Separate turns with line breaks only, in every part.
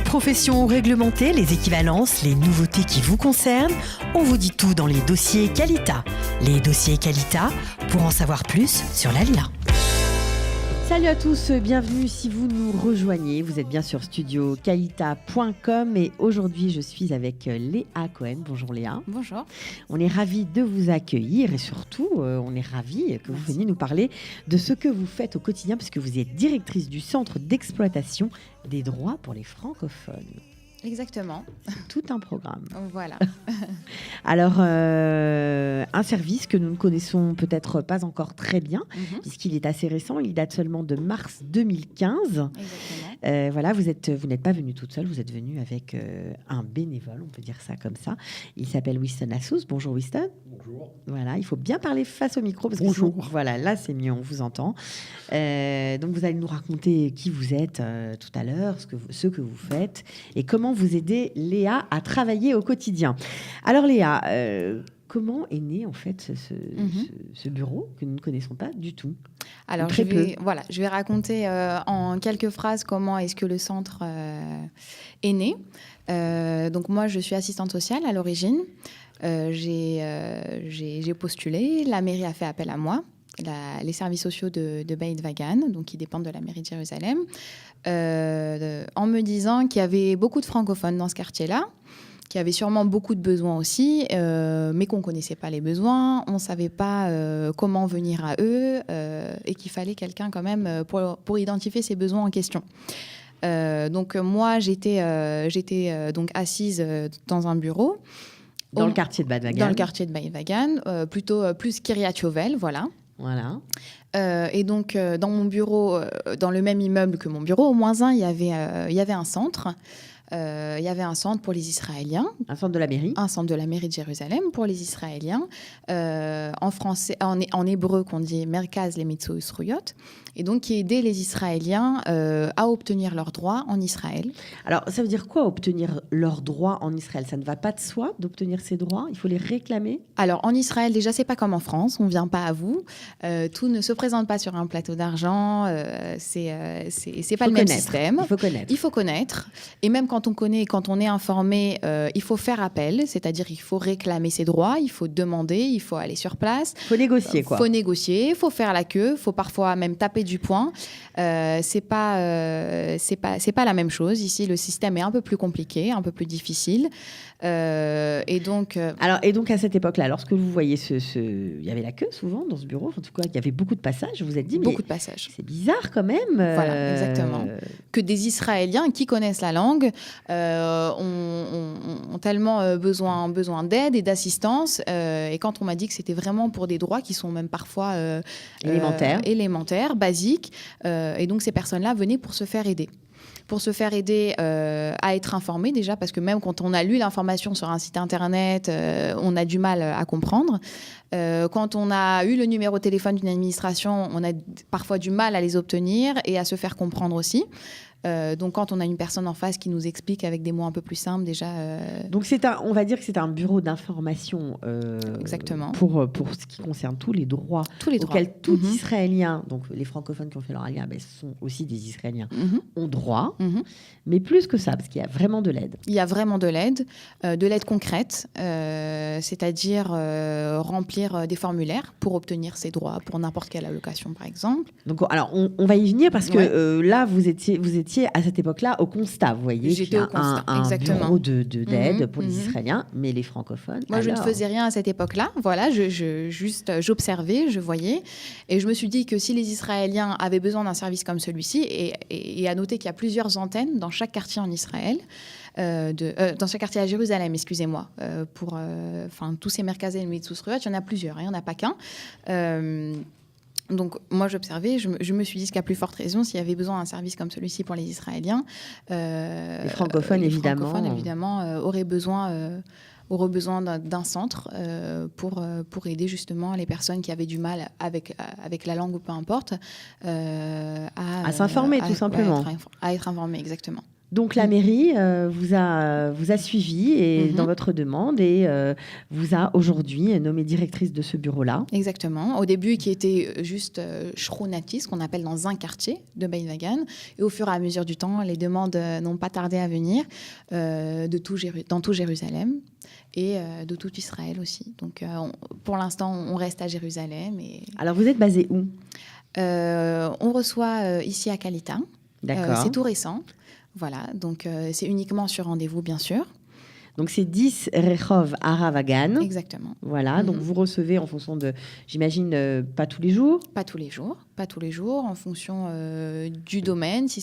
professions réglementées, les équivalences, les nouveautés qui vous concernent, on vous dit tout dans les dossiers Qualita. Les dossiers Qualita, pour en savoir plus sur la LIA.
Salut à tous, bienvenue si vous nous rejoignez. Vous êtes bien sur studioqualita.com et aujourd'hui je suis avec Léa Cohen. Bonjour Léa.
Bonjour.
On est ravis de vous accueillir et surtout on est ravis que vous veniez nous parler de ce que vous faites au quotidien puisque vous êtes directrice du Centre d'exploitation des droits pour les francophones.
Exactement.
C'est tout un programme.
Voilà.
Alors, un service que nous ne connaissons peut-être pas encore très bien, puisqu'il est assez récent, il date seulement de mars 2015.
Exactement.
Voilà, vous n'êtes pas venue toute seule, vous êtes venue avec un bénévole, on peut dire ça comme ça. Il s'appelle Winston Assous. Bonjour Winston.
Bonjour.
Voilà, il faut bien parler face au micro. Parce
Bonjour.
Que sinon, voilà, là c'est mieux, on vous entend. Donc vous allez nous raconter qui vous êtes tout à l'heure, ce que vous faites et comment vous aidez Léa à travailler au quotidien. Alors Léa, comment est né en fait ce bureau que nous ne connaissons pas du tout?
Alors je vais raconter en quelques phrases comment est-ce que le centre est né. Donc moi je suis assistante sociale à l'origine. J'ai postulé, la mairie a fait appel à moi. Les services sociaux de Beit Wagan, donc qui dépendent de la mairie de Jérusalem, en me disant qu'il y avait beaucoup de francophones dans ce quartier-là, qu'il y avait sûrement beaucoup de besoins aussi, mais qu'on ne connaissait pas les besoins, on ne savait pas comment venir à eux, et qu'il fallait quelqu'un quand même pour identifier ces besoins en question. Donc moi, j'étais donc assise dans un bureau.
Dans le quartier de Beit Wagan.
Dans le quartier de Beit Wagan, plutôt plus Kiryat Yovel, voilà.
Voilà.
Et donc, dans mon bureau, dans le même immeuble que mon bureau, au moins un, il y avait un centre. Il y avait un centre pour les Israéliens.
Un centre de la mairie.
Un centre de la mairie de Jérusalem pour les Israéliens. En français, en hébreu, qu'on dit Merkaz Lemitzout Zruyot. Et donc, qui aidait les Israéliens à obtenir leurs droits en Israël.
Alors, ça veut dire quoi, obtenir leurs droits en Israël? Ça ne va pas de soi d'obtenir ces droits? Il faut les réclamer?
Alors, en Israël, déjà, c'est pas comme en France. On ne vient pas à vous. Tout ne se présente pas sur un plateau d'argent. C'est pas le même système.
Il faut connaître.
Et même quand on connaît, quand on est informé, il faut faire appel. C'est-à-dire qu'il faut réclamer ses droits. Il faut demander. Il faut aller sur place.
Il faut négocier, quoi.
Il faut négocier. Il faut faire la queue. Il faut parfois même taper du poing. C'est pas la même chose. Ici, le système est un peu plus compliqué, un peu plus difficile. Et donc à cette époque-là, lorsque vous voyez il y avait la queue souvent dans ce bureau. En tout cas, il y avait beaucoup de passages. Vous vous êtes dit, beaucoup de passages.
C'est bizarre quand même.
Voilà, exactement. Que des Israéliens qui connaissent la langue ont tellement besoin d'aide et d'assistance. Et quand on m'a dit que c'était vraiment pour des droits qui sont même parfois élémentaires, basiques, et donc ces personnes-là venaient pour se faire aider. Pour se faire aider à être informés déjà, parce que même quand on a lu l'information sur un site internet, on a du mal à comprendre. Quand on a eu le numéro de téléphone d'une administration, on a parfois du mal à les obtenir et à se faire comprendre aussi. Donc quand on a une personne en face qui nous explique avec des mots un peu plus simples déjà...
Donc on va dire que c'est un bureau d'information
exactement.
Pour ce qui concerne tous les droits auxquels tout Israélien, donc les francophones qui ont fait leur aliyah, ce sont aussi des Israéliens, ont droit. Mais plus que ça, parce qu'il y a vraiment de l'aide.
Il y a vraiment de l'aide concrète, c'est-à-dire remplir des formulaires pour obtenir ses droits pour n'importe quelle allocation par exemple.
Donc alors on va y venir parce que là vous étiez à cette époque-là au constat, vous voyez.
J'étais au constat,
un
exactement.
bureau d'aide pour les Israéliens, mais les francophones.
Moi, je ne faisais rien à cette époque-là. Voilà, j'observais, je voyais, et je me suis dit que si les Israéliens avaient besoin d'un service comme celui-ci, et à noter qu'il y a plusieurs antennes dans chaque quartier en Israël. Dans chaque quartier à Jérusalem, excusez-moi, pour tous ces Merkaz Lemitzout Zruyot, il y en a plusieurs, il n'y en a pas qu'un. Donc, moi, j'observais, je me suis dit qu'à plus forte raison, s'il y avait besoin d'un service comme celui-ci pour les Israéliens,
les francophones,
évidemment, auraient besoin d'un centre pour aider justement les personnes qui avaient du mal avec la langue ou peu importe.
À s'informer, tout simplement.
À être informées, exactement.
Donc la mairie vous a suivi et, dans votre demande et vous a aujourd'hui nommée directrice de ce bureau-là.
Exactement. Au début, qui était juste Schronatis, qu'on appelle dans un quartier de Beit-Wagen. Et au fur et à mesure du temps, les demandes n'ont pas tardé à venir dans tout Jérusalem et de tout Israël aussi. Donc pour l'instant, on reste à Jérusalem.
Alors vous êtes basé où ?
On reçoit ici à Kalita.
D'accord.
C'est tout récent. Voilà, donc c'est uniquement sur rendez-vous, bien sûr.
Donc c'est 10 Rehov Aravagan.
Exactement.
Voilà, donc vous recevez en fonction de, j'imagine, pas tous les jours.
Pas tous les jours, en fonction du domaine. Si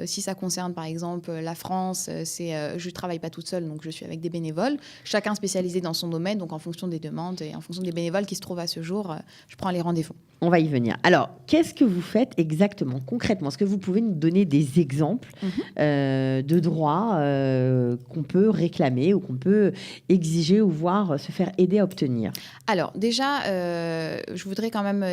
ça concerne par exemple la France, je travaille pas toute seule, donc je suis avec des bénévoles, chacun spécialisé dans son domaine. Donc en fonction des demandes et en fonction des bénévoles qui se trouvent à ce jour, je prends les rendez-vous.
On va y venir. Alors, qu'est-ce que vous faites exactement, concrètement ? Est-ce que vous pouvez nous donner des exemples de droits qu'on peut réclamer ou qu'on peut exiger ou voir se faire aider à obtenir ?
Alors, déjà, je voudrais quand même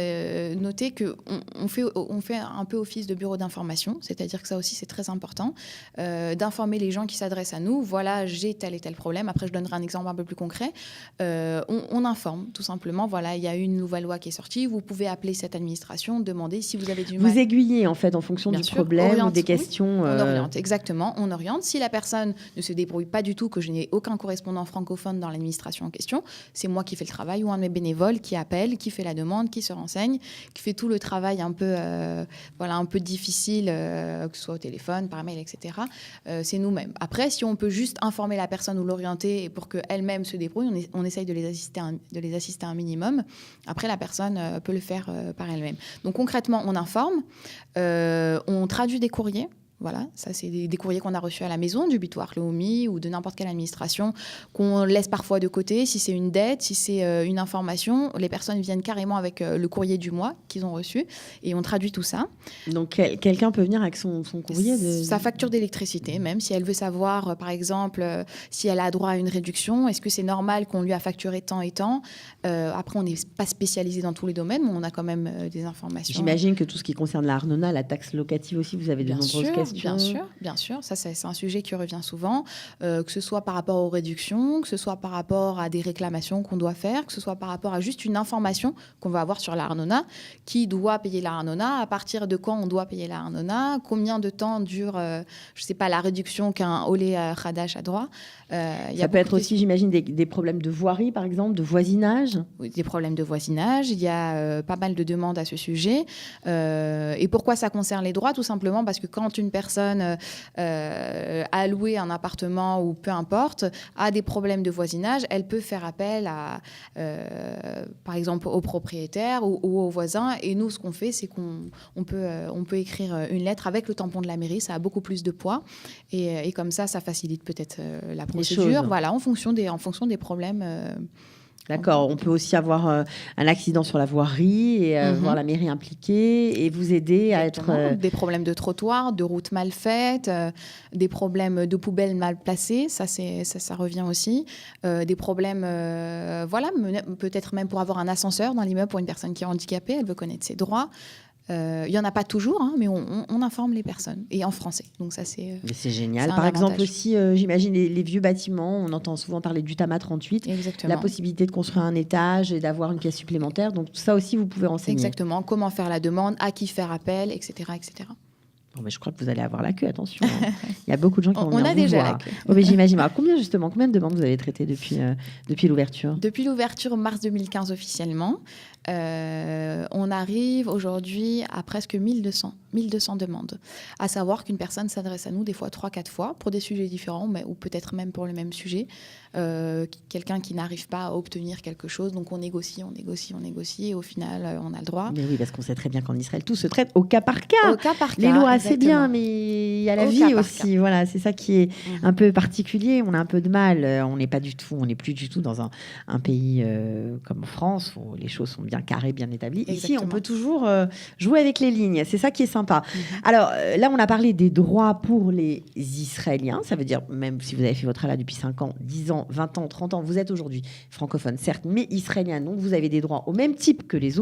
noter qu'on fait un peu office de bureau d'information, c'est-à-dire que ça aussi, c'est très important, d'informer les gens qui s'adressent à nous. Voilà, j'ai tel et tel problème. Après, je donnerai un exemple un peu plus concret. On informe, tout simplement. Voilà, il y a une nouvelle loi qui est sortie. Vous pouvez appeler cette administration, demander si vous avez du mal.
Vous aiguillez en fait en fonction du problème ou des questions.
On oriente, exactement, on oriente. Si la personne ne se débrouille pas du tout, que je n'ai aucun correspondant francophone dans l'administration en question, c'est moi qui fais le travail ou un de mes bénévoles qui appelle, qui fait la demande, qui se renseigne, qui fait tout le travail un peu difficile, que ce soit au téléphone, par mail, etc. C'est nous-mêmes. Après, si on peut juste informer la personne ou l'orienter et pour qu'elle-même se débrouille, on essaye de les assister un minimum. Après, la personne peut le faire par elle-même. Donc concrètement, on informe, on traduit des courriers. Voilà, ça c'est des courriers qu'on a reçus à la maison, du Bitoire Leumi ou de n'importe quelle administration, qu'on laisse parfois de côté. Si c'est une dette, si c'est une information, les personnes viennent carrément avec le courrier du mois qu'ils ont reçu et on traduit tout ça.
Donc quelqu'un peut venir avec son courrier
Sa facture d'électricité, même si elle veut savoir, par exemple, si elle a droit à une réduction, est-ce que c'est normal qu'on lui a facturé tant et tant. Après, on n'est pas spécialisé dans tous les domaines, mais on a quand même des informations.
J'imagine que tout ce qui concerne l'Arnona, la taxe locative aussi, vous avez de nombreuses questions.
Bien sûr. Ça, c'est un sujet qui revient souvent, que ce soit par rapport aux réductions, que ce soit par rapport à des réclamations qu'on doit faire, que ce soit par rapport à juste une information qu'on va avoir sur la Arnona, qui doit payer la Arnona, à partir de quand on doit payer la Arnona, combien de temps dure, je ne sais pas, la réduction qu'un Olé Khadash a droit.
Ça peut être aussi, j'imagine, des problèmes de voirie, par exemple, de voisinage.
Oui, des problèmes de voisinage. Il y a pas mal de demandes à ce sujet. Et pourquoi ça concerne les droits ? Tout simplement parce que quand une personne a loué un appartement ou peu importe, a des problèmes de voisinage, elle peut faire appel à, par exemple, au propriétaire ou aux voisins. Et nous, ce qu'on fait, c'est qu'on peut écrire une lettre avec le tampon de la mairie. Ça a beaucoup plus de poids. Et comme ça facilite peut-être la procédure. Voilà, en fonction des problèmes.
D'accord, on peut aussi avoir un accident sur la voirie et voir la mairie impliquée et vous aider à être...
Des problèmes de trottoir, de routes mal faites, des problèmes de poubelles mal placées, ça revient aussi. Des problèmes, peut-être même pour avoir un ascenseur dans l'immeuble pour une personne qui est handicapée, elle veut connaître ses droits. Il n'y en a pas toujours, mais on informe les personnes, et en français. Donc ça, c'est
génial. Par exemple aussi, j'imagine, les vieux bâtiments, on entend souvent parler du Tama 38.
Exactement.
La possibilité de construire un étage et d'avoir une pièce supplémentaire. Donc ça aussi, vous pouvez renseigner.
Exactement. Comment faire la demande, à qui faire appel, etc.
Bon, mais je crois que vous allez avoir la queue, attention. Il y a beaucoup de gens qui vont venir
vous
déjà
voir.
La queue. Mais j'imagine. Alors, combien de demandes vous avez traitées depuis l'ouverture ?
Depuis l'ouverture, mars 2015 officiellement. On arrive aujourd'hui à presque 1200 demandes. À savoir qu'une personne s'adresse à nous des fois 3-4 fois pour des sujets différents, ou peut-être même pour le même sujet. Quelqu'un qui n'arrive pas à obtenir quelque chose, donc on négocie et au final on a le droit.
Mais oui, parce qu'on sait très bien qu'en Israël tout se traite au cas par cas.
Au cas par cas.
Les lois c'est bien, mais il y a la vie aussi. Voilà, c'est ça qui est un peu particulier. On a un peu de mal. On n'est plus du tout dans un pays comme France où les choses sont bien carrées, bien établies. Ici, on peut toujours jouer avec les lignes. C'est ça qui est sympa. Alors là, on a parlé des droits pour les Israéliens. Ça veut dire, même si vous avez fait votre ALA depuis 5 ans, 10 ans, ans, 20 ans, 30 ans, vous êtes aujourd'hui francophone, certes, mais israélien. Donc, vous avez des droits au même titre que les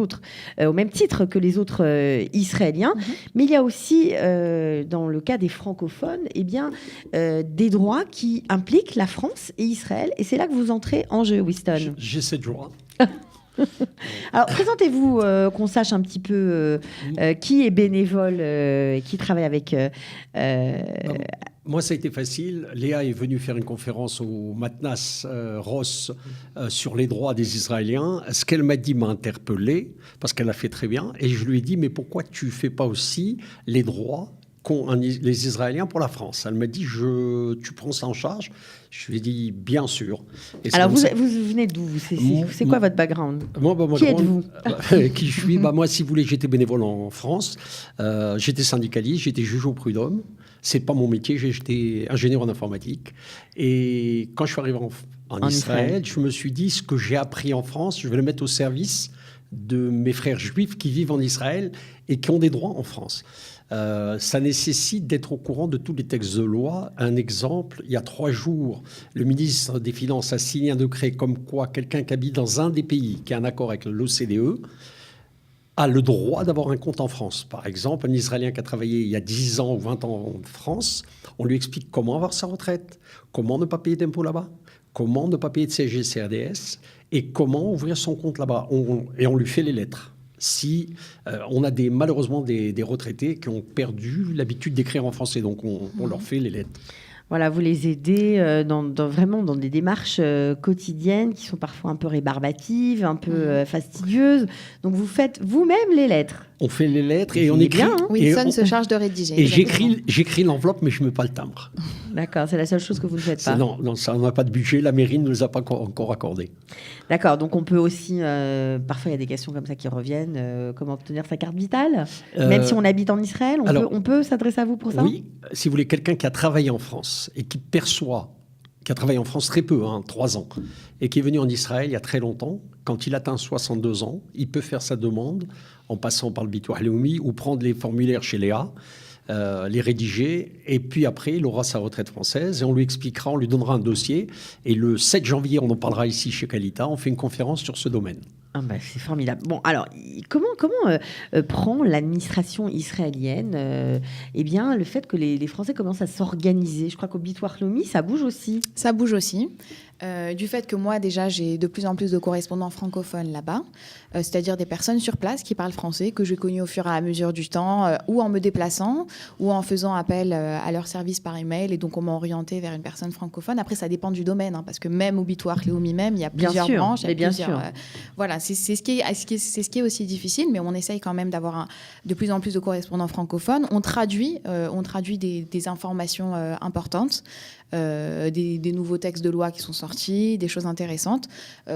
autres Israéliens. Mais il y a aussi, dans le cas des francophones, des droits qui impliquent la France et Israël. Et c'est là que vous entrez en jeu, Winston.
J'ai ces droits.
Alors, présentez-vous, qu'on sache un petit peu qui est bénévole et qui travaille avec...
Moi, ça a été facile. Léa est venue faire une conférence au Matnas Ross sur les droits des Israéliens. Ce qu'elle m'a dit m'a interpellé, parce qu'elle a fait très bien. Et je lui ai dit, mais pourquoi tu ne fais pas aussi les droits qu'ont les Israéliens pour la France? Elle m'a dit, tu prends ça en charge? Je lui ai dit, bien sûr. Et
alors, vous venez d'où? C'est quoi votre background? Qui êtes-vous?
Qui je suis? Moi, si vous voulez, j'étais bénévole en France. J'étais syndicaliste, j'étais juge au prud'homme. C'est pas mon métier, j'étais ingénieur en informatique. Et quand je suis arrivé en Israël, je me suis dit, ce que j'ai appris en France, je vais le mettre au service de mes frères juifs qui vivent en Israël et qui ont des droits en France. Ça nécessite d'être au courant de tous les textes de loi. Un exemple, il y a 3 jours, le ministre des Finances a signé un décret comme quoi quelqu'un qui habite dans un des pays qui a un accord avec l'OCDE a le droit d'avoir un compte en France. Par exemple, un Israélien qui a travaillé il y a 10 ans ou 20 ans en France, on lui explique comment avoir sa retraite, comment ne pas payer d'impôts là-bas, comment ne pas payer de CSG, CRDS et comment ouvrir son compte là-bas. Et on lui fait les lettres. Si on a malheureusement des retraités qui ont perdu l'habitude d'écrire en français, donc on leur fait les lettres.
Voilà, vous les aidez vraiment dans des démarches quotidiennes qui sont parfois un peu rébarbatives, un peu fastidieuses. Donc, vous faites vous-même les lettres.
On fait les lettres et on écrit.
Bien, hein.
Winston se charge de rédiger.
Et j'écris l'enveloppe, mais je ne mets pas le timbre.
D'accord, c'est la seule chose que vous ne faites pas.
Non, ça, on n'a pas de budget. La mairie ne nous a pas encore accordé.
D'accord, donc on peut aussi... parfois, il y a des questions comme ça qui reviennent. Comment obtenir sa carte vitale? Même si on habite en Israël, on peut s'adresser à vous pour ça?
Oui, si vous voulez, quelqu'un qui a travaillé en France et qui a travaillé en France très peu, 3 ans, et qui est venu en Israël il y a très longtemps, quand il atteint 62 ans, il peut faire sa demande en passant par le Bitoah Leumi ou prendre les formulaires chez Léa, les rédiger, et puis après, il aura sa retraite française et on lui expliquera, on lui donnera un dossier. Et le 7 janvier, on en parlera ici chez Qualita, on fait une conférence sur ce domaine.
Ah bah, c'est formidable. Bon, alors, comment prend l'administration israélienne le fait que les Français commencent à s'organiser? Je crois qu'au Bitoah Leumi, ça bouge aussi.
Ça bouge aussi. Du fait que moi, déjà, j'ai de plus en plus de correspondants francophones là-bas, c'est-à-dire des personnes sur place qui parlent français, que j'ai connues au fur et à mesure du temps, ou en me déplaçant, ou en faisant appel à leur service par email, et donc on m'a orienté vers une personne francophone. Après, ça dépend du domaine, parce que même au Bitoah Leumi même, il y a plusieurs branches.
Bien sûr.
Voilà, c'est ce qui est aussi difficile, mais on essaye quand même d'avoir de plus en plus de correspondants francophones. On traduit des informations importantes, des nouveaux textes de loi qui sont sortis, des choses intéressantes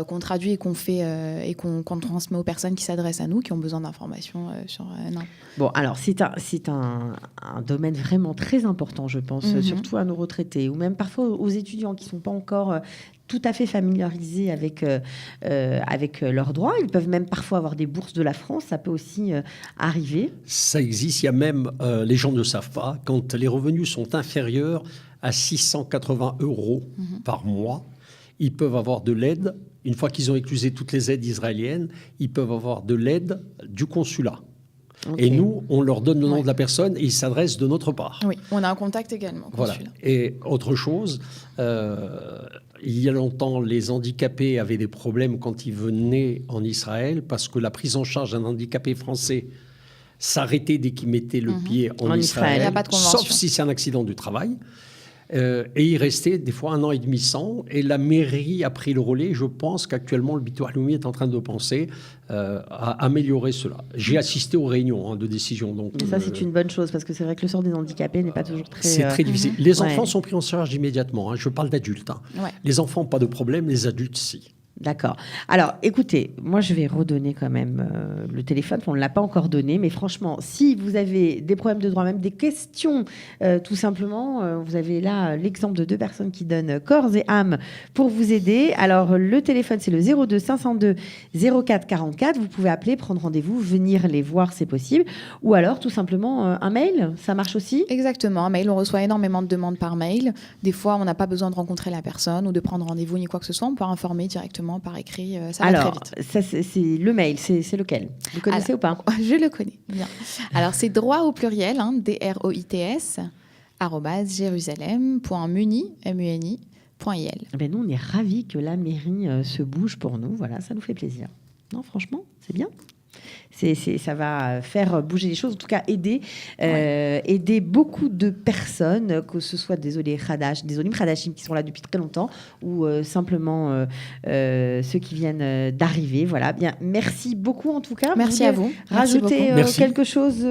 qu'on traduit et qu'on fait et qu'on transmet aux personnes qui s'adressent à nous, qui ont besoin d'informations sur
Bon, alors c'est un domaine vraiment très important, je pense, surtout à nos retraités ou même parfois aux étudiants qui ne sont pas encore tout à fait familiarisés avec leurs droits. Ils peuvent même parfois avoir des bourses de la France, ça peut aussi arriver.
Ça existe, il y a même, les gens ne savent pas, quand les revenus sont inférieurs à 680 € par mois, ils peuvent avoir de l'aide. Une fois qu'ils ont éclusé toutes les aides israéliennes, ils peuvent avoir de l'aide du consulat. Okay. Et nous, on leur donne le nom de la personne et ils s'adressent de notre part.
Oui, on a un contact également.
Voilà. Et autre chose, il y a longtemps, les handicapés avaient des problèmes quand ils venaient en Israël parce que la prise en charge d'un handicapé français s'arrêtait dès qu'il mettait le pied en Israël.
Il n'y a pas de convention.
Sauf si c'est un accident du travail. Et il restait des fois 1 an et demi sans. Et la mairie a pris le relais. Je pense qu'actuellement, le Bitoah Leumi est en train de penser à améliorer cela. J'ai assisté aux réunions de décision. Donc,
mais ça, c'est une bonne chose, parce que c'est vrai que le sort des handicapés n'est pas toujours très...
C'est très difficile. Les enfants sont pris en charge immédiatement. Je parle d'adultes. Ouais. Les enfants, pas de problème. Les adultes, si.
D'accord. Alors, écoutez, moi, je vais redonner quand même le téléphone. On ne l'a pas encore donné, mais franchement, si vous avez des problèmes de droit, même des questions, tout simplement, vous avez là l'exemple de 2 personnes qui donnent corps et âme pour vous aider. Alors, le téléphone, c'est le 02 502 04 44. Vous pouvez appeler, prendre rendez-vous, venir les voir, c'est possible. Ou alors, tout simplement, un mail, ça marche aussi ?
Exactement, un mail. On reçoit énormément de demandes par mail. Des fois, on n'a pas besoin de rencontrer la personne ou de prendre rendez-vous ni quoi que ce soit. On peut informer directement par écrit, ça va très vite.
Ça, c'est le mail, c'est lequel ? Vous connaissez ou pas ?
Je le connais, bien. Alors, c'est droit au pluriel, DROITS, @jérusalem.muni.il.
Ben nous, on est ravis que la mairie se bouge pour nous. Voilà, ça nous fait plaisir. Non, franchement, c'est bien. Ça va faire bouger les choses, en tout cas aider beaucoup de personnes, que ce soit des olim khadashim qui sont là depuis très longtemps ou simplement ceux qui viennent d'arriver. Voilà, bien. Merci beaucoup en tout cas.
Merci à vous.
Rajouter quelque chose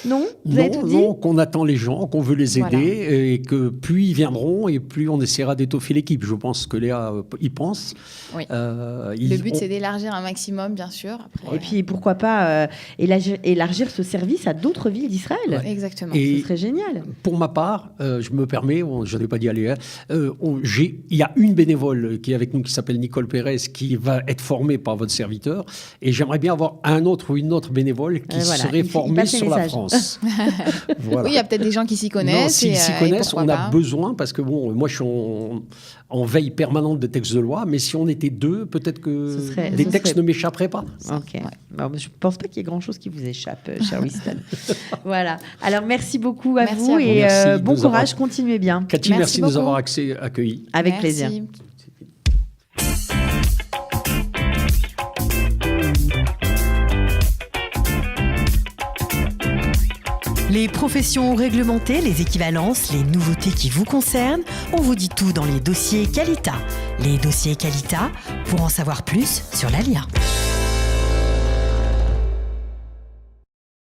Non, vous avez tout dit ?
Non, qu'on attend les gens, qu'on veut les aider et que plus ils viendront et plus on essaiera d'étoffer l'équipe. Je pense que Léa y pense.
Oui. Le but, c'est d'élargir un maximum, bien sûr. Après,
et puis, pourquoi pas élargir ce service à d'autres villes d'Israël.
Ouais. Exactement.
Et ce serait génial.
Pour ma part, je me permets, je n'ai pas dit à Léa, il y a une bénévole qui est avec nous qui s'appelle Nicole Pérez qui va être formée par votre serviteur et j'aimerais bien avoir un autre ou une autre bénévole qui serait formée sur la France.
Voilà. Oui, il y a peut-être des gens qui s'y connaissent.
S'ils s'y connaissent, on a besoin parce que moi je suis en veille permanente de textes de loi, mais si on était 2, peut-être que des textes ne m'échapperaient pas.
Ok. Bon, je ne pense pas qu'il y ait grand-chose qui vous échappe, cher Winston. Voilà. Alors, merci beaucoup à vous et bon courage, continuez bien.
Cathy, merci de nous avoir accueillis.
Avec plaisir.
Les professions réglementées, les équivalences, les nouveautés qui vous concernent, on vous dit tout dans les dossiers Qualita. Les dossiers Qualita, pour en savoir plus sur l'ALIA.